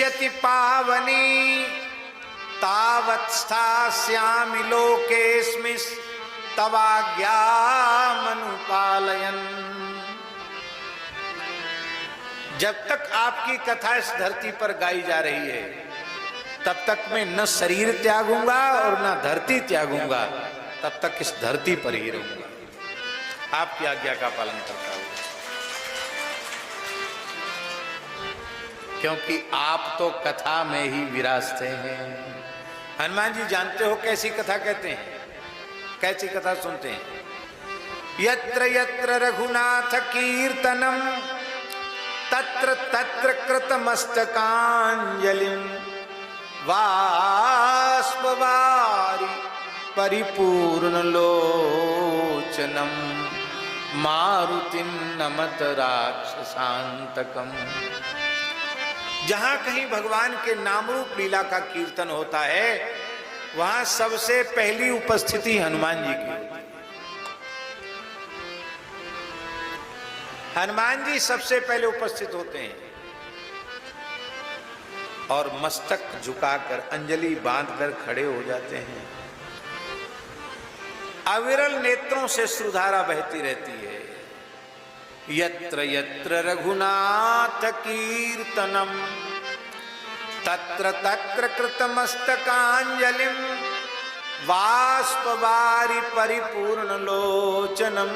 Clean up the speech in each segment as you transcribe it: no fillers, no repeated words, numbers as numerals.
भविष्यति पावनी तावत् स्थास्यामि लोकेऽस्मिन् तवाज्ञामनुपालयन्। जब तक आपकी कथा इस धरती पर गाई जा रही है तब तक मैं न शरीर त्यागूंगा और न धरती त्यागूंगा, तब तक इस धरती पर ही रहूंगा, आपकी आज्ञा का पालन करता हूं। क्योंकि आप तो कथा में ही विराजते हैं। हनुमान जी जानते हो कैसी कथा कहते हैं, कैसी कथा सुनते हैं? यत्र यत्र रघुनाथ कीर्तनम तत्र तत्र कृतमस्तकांजलिं बाष्पवारि परिपूर्ण लोचनम मारुतिं नमत राक्षसांतकम्। जहां कहीं भगवान के नाम रूप लीला का कीर्तन होता है वहां सबसे पहली उपस्थिति हनुमान जी की होती है। हनुमान जी सबसे पहले उपस्थित होते हैं और मस्तक झुकाकर अंजलि बांधकर खड़े हो जाते हैं। अविरल नेत्रों से श्रुधारा बहती रहती है। यत्र यत्र रघुनाथ कीर्तनम तत्र तत्र कृतमस्तकांजलिं बाष्पवारि परिपूर्ण लोचनम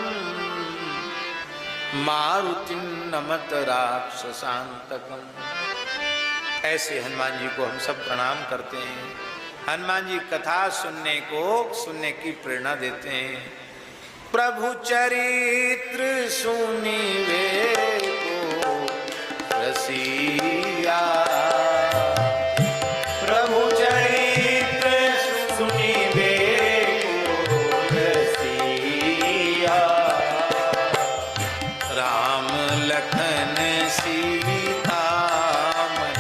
मारुतिं नमत राक्षसांतकम्। ऐसे हनुमान जी को हम सब प्रणाम करते हैं। हनुमान जी कथा सुनने की प्रेरणा देते हैं। प्रभु चरित्र सुनिवे को रसिया, प्रभु चरित्र सुनिवे को रसिया, राम लखन सीता मन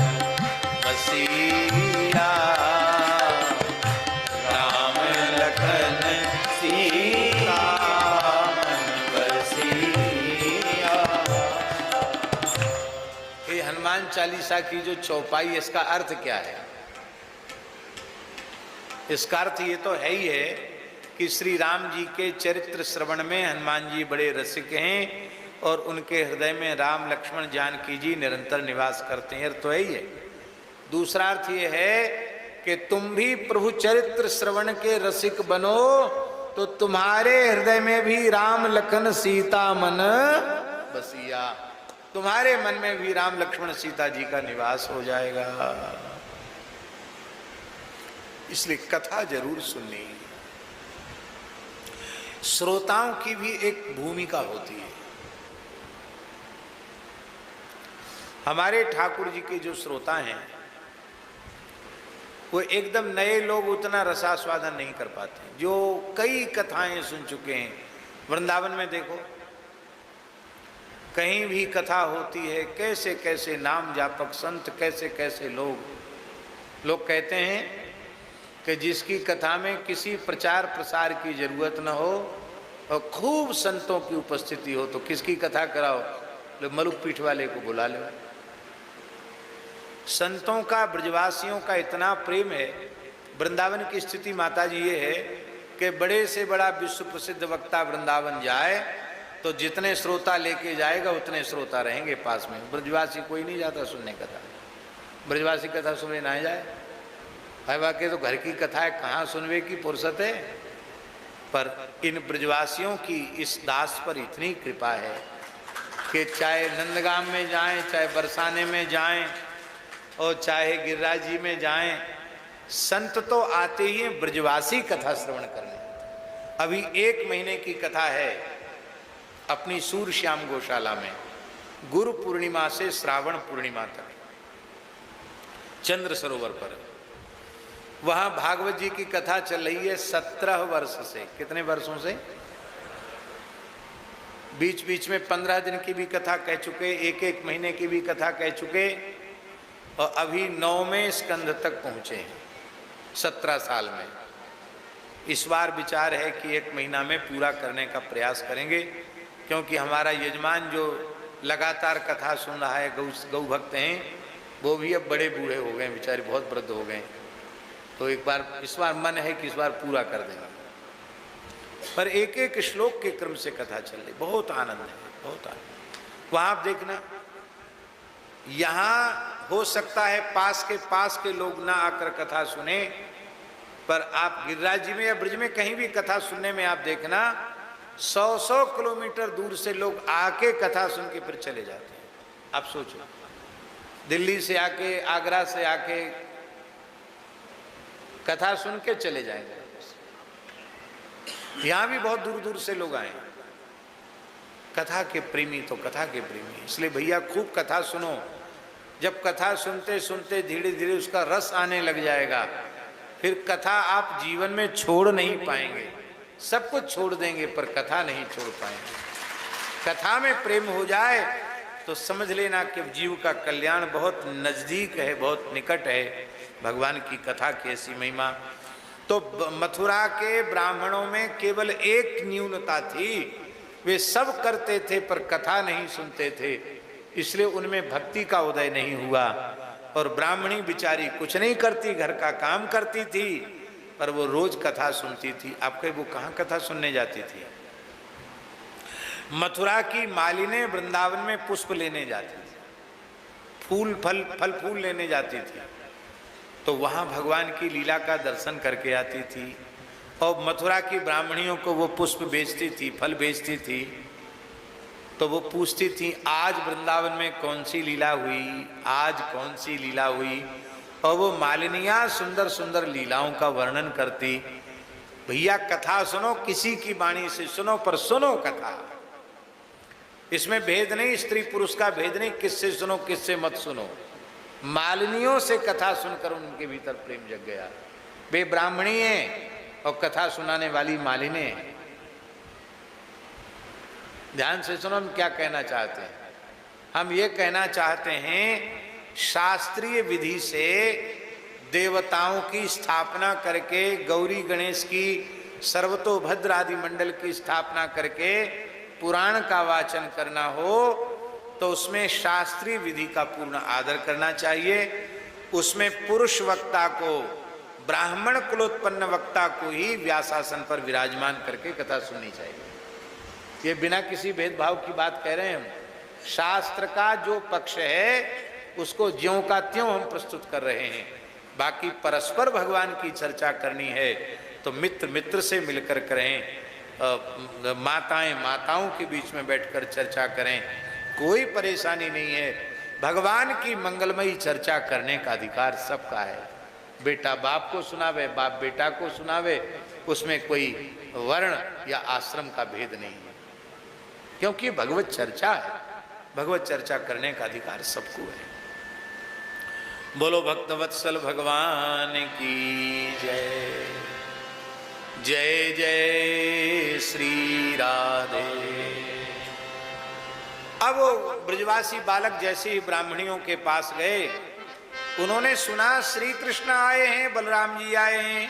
बसिया, राम लखन सीता मन बसिया। ये हनुमान चालीसा की जो चौपाई, इसका अर्थ क्या है? इसका अर्थ ये तो है ही है कि श्री राम जी के चरित्र श्रवण में हनुमान जी बड़े रसिक हैं और उनके हृदय में राम लक्ष्मण जानकी जी निरंतर निवास करते हैं, तो है ही है। दूसरा अर्थ ये है कि तुम भी प्रभु चरित्र श्रवण के रसिक बनो तो तुम्हारे हृदय में भी राम लखन सीता मन बसिया, तुम्हारे मन में भी राम लक्ष्मण सीता जी का निवास हो जाएगा। इसलिए कथा जरूर सुननी। श्रोताओं की भी एक भूमिका होती है। हमारे ठाकुर जी के जो श्रोता हैं वो एकदम नए लोग उतना रसास्वादन नहीं कर पाते, जो कई कथाएं सुन चुके हैं। वृंदावन में देखो, कहीं भी कथा होती है, कैसे कैसे नाम जापक संत, कैसे कैसे लोग कहते हैं कि जिसकी कथा में किसी प्रचार प्रसार की जरूरत न हो और खूब संतों की उपस्थिति हो तो किसकी कथा कराओ? मलुक पीठ वाले को बुला लो। संतों का, ब्रजवासियों का इतना प्रेम है। वृंदावन की स्थिति माता जी ये है कि बड़े से बड़ा विश्व प्रसिद्ध वक्ता वृंदावन जाए तो जितने श्रोता लेके जाएगा उतने श्रोता रहेंगे पास में। ब्रजवासी कोई नहीं जाता सुनने कथा, ब्रजवासी कथा सुनने ना जाए। भाई वाकई तो घर की कथा है, कहाँ सुनवे की फुर्सत है। पर इन ब्रजवासियों की इस दास पर इतनी कृपा है कि चाहे नंदगाम में जाएं, चाहे बरसाने में जाएं और चाहे गिरिराज जी में जाएं, संत तो आते ही हैं ब्रजवासी कथा श्रवण करने। अभी 1 महीने की कथा है अपनी सूरश्याम गौशाला में, गुरु पूर्णिमा से श्रावण पूर्णिमा तक चंद्र सरोवर पर। वहां भागवत जी की कथा चल रही है 17 वर्ष से। कितने वर्षों से? बीच बीच में 15 दिन की भी कथा कह चुके, 1 महीने की भी कथा कह चुके और अभी 9वें स्कंध तक पहुंचे हैं 17 साल में। इस बार विचार है कि 1 महीना में पूरा करने का प्रयास करेंगे, क्योंकि हमारा यजमान जो लगातार कथा सुन रहा है, गौ भक्त हैं, वो भी अब बड़े बूढ़े हो गए बेचारे, बहुत वृद्ध हो गए। तो इस बार मन है कि इस बार पूरा कर देंगे। पर एक एक श्लोक के क्रम से कथा चल रही, बहुत आनंद है, बहुत आनंद। वहां आप देखना, यहां हो सकता है पास के लोग ना आकर कथा सुने, पर आप गिरिराज जी में या ब्रज में कहीं भी कथा सुनने में आप देखना 100 किलोमीटर दूर से लोग आके कथा सुन के फिर चले जाते हैं। आप सोचो, दिल्ली से आके, आगरा से आके कथा सुन के चले जाएंगे। यहां भी बहुत दूर दूर से लोग आए, कथा के प्रेमी तो कथा के प्रेमी। इसलिए भैया खूब कथा सुनो। जब कथा सुनते सुनते धीरे धीरे उसका रस आने लग जाएगा, फिर कथा आप जीवन में छोड़ नहीं पाएंगे। सब कुछ छोड़ देंगे पर कथा नहीं छोड़ पाएंगे। कथा में प्रेम हो जाए तो समझ लेना कि जीव का कल्याण बहुत नजदीक है, बहुत निकट है। भगवान की कथा की ऐसी महिमा। तो मथुरा के ब्राह्मणों में केवल एक न्यूनता थी, वे सब करते थे पर कथा नहीं सुनते थे, इसलिए उनमें भक्ति का उदय नहीं हुआ। और ब्राह्मणी बिचारी कुछ नहीं करती, घर का काम करती थी, पर वो रोज कथा सुनती थी। आपके वो कहाँ कथा सुनने जाती थी? मथुरा की मालिनी वृंदावन में पुष्प लेने जाती थी, फल फूल लेने जाती थी, तो वहां भगवान की लीला का दर्शन करके आती थी। और मथुरा की ब्राह्मणियों को वो पुष्प बेचती थी, फल बेचती थी, तो वो पूछती थी आज वृंदावन में कौन सी लीला हुई, आज कौन सी लीला हुई। और वो मालिनियां सुंदर सुंदर लीलाओं का वर्णन करती। भैया कथा सुनो, किसी की वाणी से सुनो, पर सुनो कथा। इसमें भेद नहीं, स्त्री पुरुष का भेद नहीं, किससे सुनो किससे मत सुनो। मालिनियों से कथा सुनकर उनके भीतर प्रेम जग गया। वे ब्राह्मणी हैं और कथा सुनाने वाली मालिनी हैं। ध्यान से सुनो, हम क्या कहना चाहते हैं। हम ये कहना चाहते हैं शास्त्रीय विधि से देवताओं की स्थापना करके, गौरी गणेश की, सर्वतोभद्र आदि मंडल की स्थापना करके पुराण का वाचन करना हो तो उसमें शास्त्रीय विधि का पूर्ण आदर करना चाहिए। उसमें पुरुष वक्ता को, ब्राह्मण कुलोत्पन्न वक्ता को ही व्यासासन पर विराजमान करके कथा सुननी चाहिए। ये बिना किसी भेदभाव की बात कह रहे हैं हम। शास्त्र का जो पक्ष है उसको ज्यों का त्यों हम प्रस्तुत कर रहे हैं। बाकी परस्पर भगवान की चर्चा करनी है तो मित्र मित्र से मिलकर करें, माताएं माताओं के बीच में बैठकर चर्चा करें, कोई परेशानी नहीं है। भगवान की मंगलमयी चर्चा करने का अधिकार सबका है। बेटा बाप को सुनावे, बाप बेटा को सुनावे, उसमें कोई वर्ण या आश्रम का भेद नहीं है, क्योंकि भगवत चर्चा है। भगवत चर्चा करने का अधिकार सबको है। बोलो भक्तवत्सल भगवान की जय। जय जय श्री राधे। अब वो ब्रजवासी बालक जैसे ही ब्राह्मणियों के पास गए, उन्होंने सुना श्री कृष्ण आए हैं, बलराम जी आए हैं।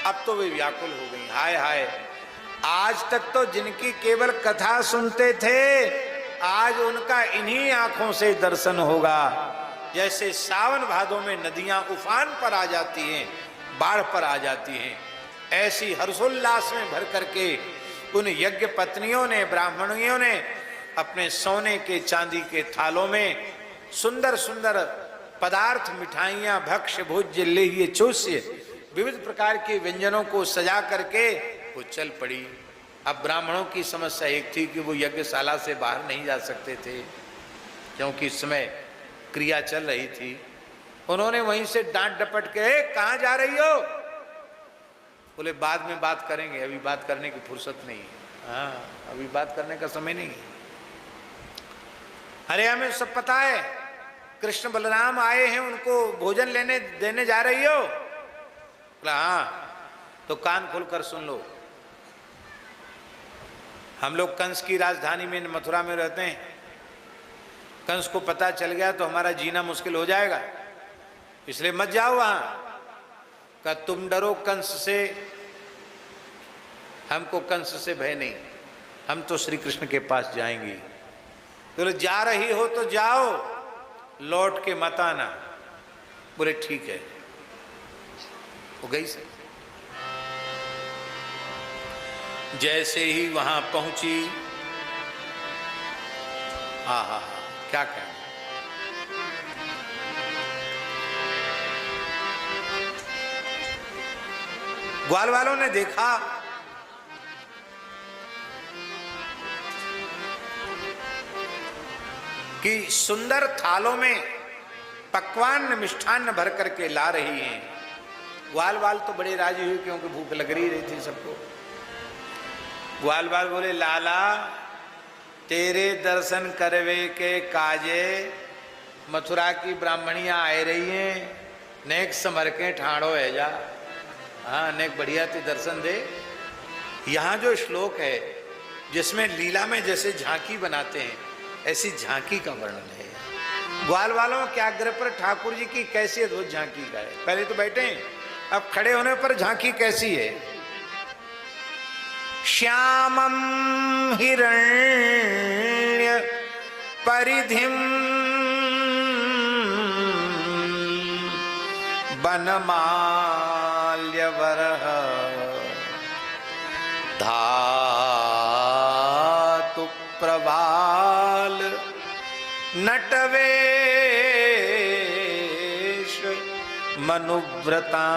अब तो वे व्याकुल हो गई। हाय हाय, आज तक तो जिनकी केवल कथा सुनते थे, आज उनका इन्हीं आंखों से दर्शन होगा। जैसे सावन भादों में नदियां उफान पर आ जाती हैं, बाढ़ पर आ जाती हैं, ऐसी हर्षोल्लास में भर करके उन यज्ञ पत्नियों ने, ब्राह्मणियों ने अपने सोने के चांदी के थालों में सुंदर सुंदर पदार्थ, मिठाइयां, भक्ष्य, भोज्य, लेह्य, चूस्य, विविध प्रकार के व्यंजनों को सजा करके वो चल पड़ी। अब ब्राह्मणों की समस्या एक थी कि वो यज्ञशाला से बाहर नहीं जा सकते थे, क्योंकि इस समय क्रिया चल रही थी। उन्होंने वहीं से डांट डपट के, कहाँ जा रही हो? बोले बाद में बात करेंगे, अभी बात करने की फुर्सत नहीं है। हाँ, अभी बात करने का समय नहीं है। अरे हमें सब पता है, कृष्ण बलराम आए हैं, उनको भोजन लेने देने जा रही हो? बोला हाँ। तो कान खोलकर सुन लो। हम लोग कंस की राजधानी में मथुरा में रहते हैं। कंस को पता चल गया तो हमारा जीना मुश्किल हो जाएगा, इसलिए मत जाओ वहां। का तुम डरो कंस से, हमको कंस से भय नहीं, हम तो श्री कृष्ण के पास जाएंगे। तो जा रही हो तो जाओ, लौट के मत आना। बोले ठीक है। वो गई से जैसे ही वहां पहुंची, हा हा हा, क्या कहना। ग्वाल वालों ने देखा कि सुंदर थालों में पकवान मिष्ठान्न भर करके ला रही हैं। ग्वाल वाल तो बड़े राजी हुए क्योंकि भूख लग रही थी सबको। ग्वाल वाल बोले लाला तेरे दर्शन करवे के काजे मथुरा की ब्राह्मणियां आ रही हैं, नेक समर के ठाड़ो है जा। हाँ नेक बढ़िया ते दर्शन दे। यहाँ जो श्लोक है जिसमें लीला में जैसे झांकी बनाते हैं ऐसी झांकी का वर्णन है। ग्वाल वालों के आग्रह पर ठाकुर जी की कैसी अद्भुत झांकी का है। पहले तो बैठे हैं, अब खड़े होने पर झांकी कैसी है। श्यामं हिरण्य परिधिम वनमाल्यवरः धातु प्रवाल नटवेश मनुव्रता।